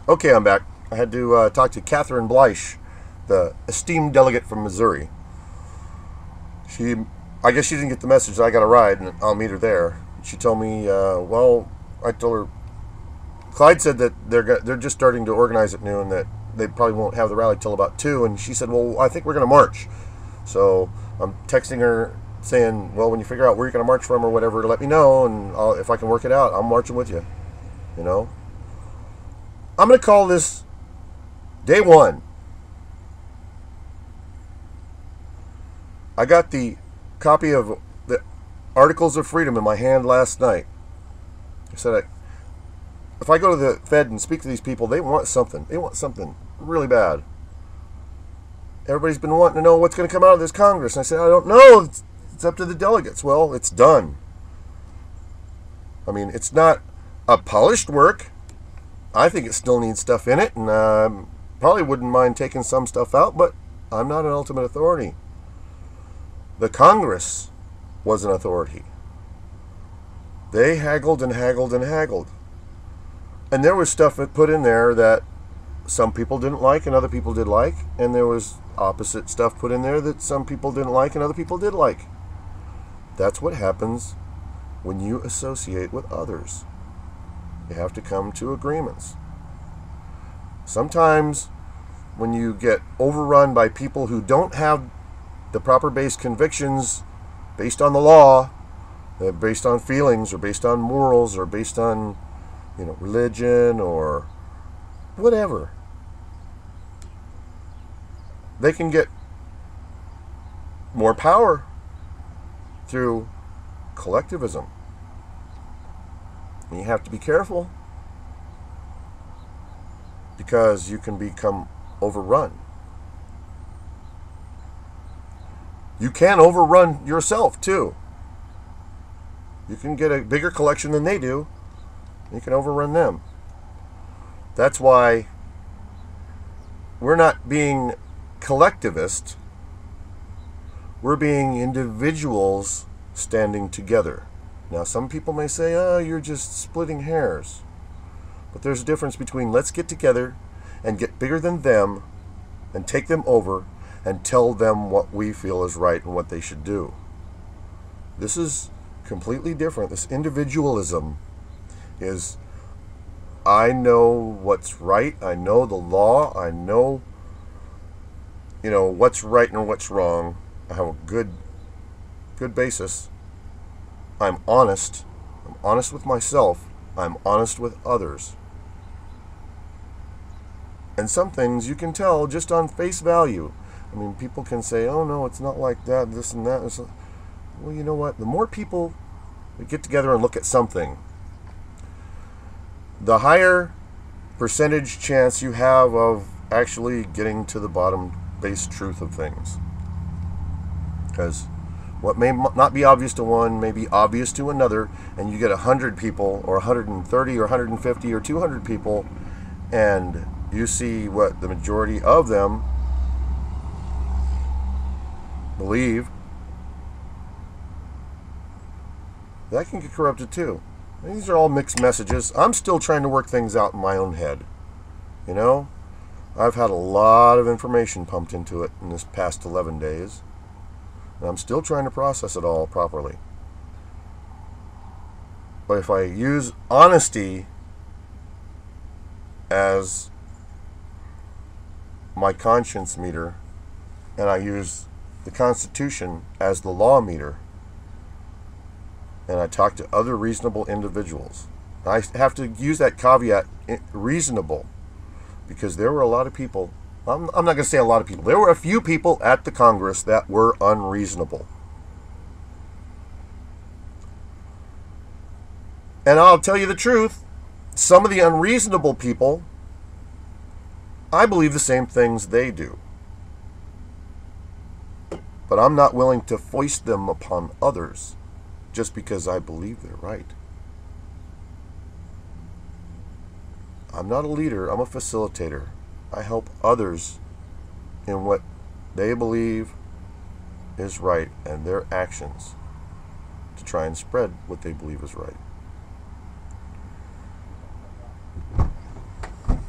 Okay, I'm back. I had to talk to Catherine Bleich, the esteemed delegate from Missouri. I guess she didn't get the message that I got a ride and I'll meet her there. She told me, I told her, Clyde said that they're just starting to organize at noon, that they probably won't have the rally till about 2, and she said, well, I think we're going to march. So I'm texting her saying, well, when you figure out where you're going to march from or whatever, let me know, and if I can work it out, I'm marching with you. You know? I'm going to call this day 1. I got the copy of the Articles of Freedom in my hand last night. I said, if I go to the Fed and speak to these people, they want something. They want something really bad. Everybody's been wanting to know what's going to come out of this Congress. And I said, I don't know. It's up to the delegates. Well, it's done. I mean, it's not a polished work. I think it still needs stuff in it, and probably wouldn't mind taking some stuff out, but I'm not an ultimate authority. The Congress was an authority. They haggled and haggled and haggled. And there was stuff put in there that some people didn't like and other people did like, and there was opposite stuff put in there that some people didn't like and other people did like. That's what happens when you associate with others. You have to come to agreements. Sometimes when you get overrun by people who don't have the proper base convictions based on the law, based on feelings or based on morals or based on, religion or whatever, they can get more power through collectivism. And you have to be careful, because you can become overrun. You can overrun yourself too. You can get a bigger collection than they do. You can overrun them. That's why we're not being collectivist. We're being individuals standing together. Now, some people may say, oh, you're just splitting hairs. But there's a difference between let's get together and get bigger than them and take them over and tell them what we feel is right and what they should do. This is completely different. This individualism is, I know what's right, I know the law, I know, what's right and what's wrong. I have a good basis. I'm honest. I'm honest with myself. I'm honest with others. And some things you can tell just on face value. I mean, people can say, oh no, it's not like that, this and that. Well, you know what? The more people that get together and look at something, the higher percentage chance you have of actually getting to the bottom base truth of things. Because what may not be obvious to one may be obvious to another, and you get 100 people or 130 or 150 or 200 people, and you see what the majority of them believe. That can get corrupted too. These are all mixed messages. I'm still trying to work things out in my own head. I've had a lot of information pumped into it in this past 11 days. And I'm still trying to process it all properly. But if I use honesty as my conscience meter, and I use the Constitution as the law meter, and I talk to other reasonable individuals, I have to use that caveat, reasonable, because there were a lot of people, I'm not going to say a lot of people, there were a few people at the Congress that were unreasonable. And I'll tell you the truth, some of the unreasonable people, I believe the same things they do. But I'm not willing to foist them upon others just because I believe they're right. I'm not a leader, I'm a facilitator. I help others in what they believe is right and their actions to try and spread what they believe is right.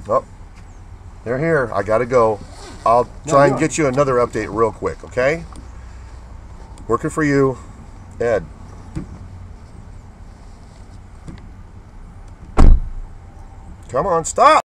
Oh, they're here. I gotta go. I'll try and get you another update real quick, okay? Working for you, Ed. Come on, stop!